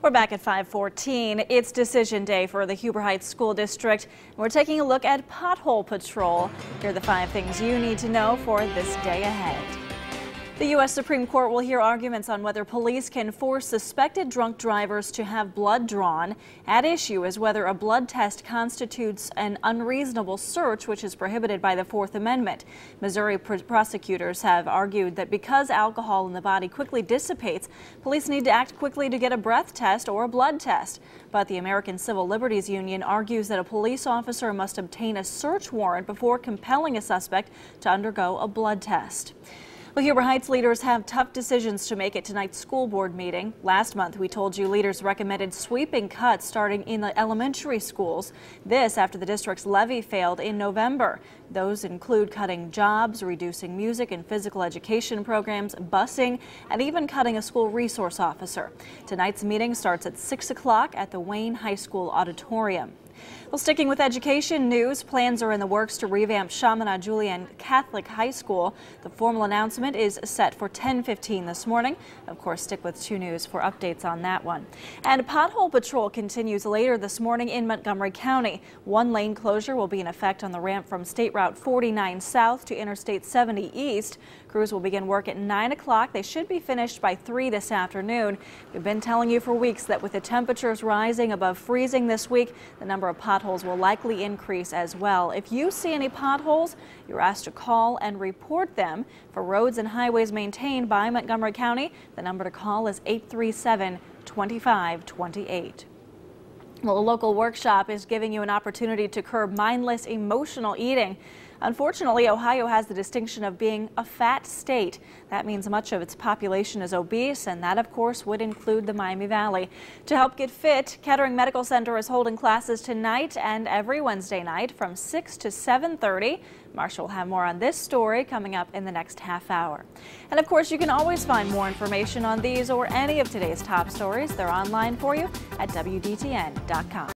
We're back at 5:14. It's decision day for the Huber Heights School District. We're taking a look at pothole patrol. Here are the 5 things you need to know for this day ahead. The U.S. Supreme Court will hear arguments on whether police can force suspected drunk drivers to have blood drawn. At issue is whether a blood test constitutes an unreasonable search, which is prohibited by the Fourth Amendment. Missouri prosecutors have argued that because alcohol in the body quickly dissipates, police need to act quickly to get a breath test or a blood test. But the American Civil Liberties Union argues that a police officer must obtain a search warrant before compelling a suspect to undergo a blood test. Well, Huber Heights leaders have tough decisions to make at tonight's school board meeting. Last month, we told you leaders recommended sweeping cuts starting in the elementary schools. This after the district's levy failed in November. Those include cutting jobs, reducing music and physical education programs, busing, and even cutting a school resource officer. Tonight's meeting starts at 6 o'clock at the Wayne High School auditorium. Well, sticking with education news, plans are in the works to revamp Chaminade Julienne Catholic High School. The formal announcement is set for 10:15 this morning. Of course, stick with 2 News for updates on that one. And pothole patrol continues later this morning in Montgomery County. 1 lane closure will be in effect on the ramp from State Route 49 south to Interstate 70 east. Crews will begin work at 9 o'clock. They should be finished by 3 this afternoon. We've been telling you for weeks that with the temperatures rising above freezing this week, the number of potholes will likely increase as well. If you see any potholes, you're asked to call and report them. For roads and highways maintained by Montgomery County, the number to call is 837-2528. Well, a local workshop is giving you an opportunity to curb mindless emotional eating. Unfortunately, Ohio has the distinction of being a fat state. That means much of its population is obese, and that, of course, would include the Miami Valley. To help get fit, Kettering Medical Center is holding classes tonight and every Wednesday night from 6 to 7:30. Marsha will have more on this story coming up in the next half hour. And of course, you can always find more information on these or any of today's top stories. They're online for you at WDTN.com.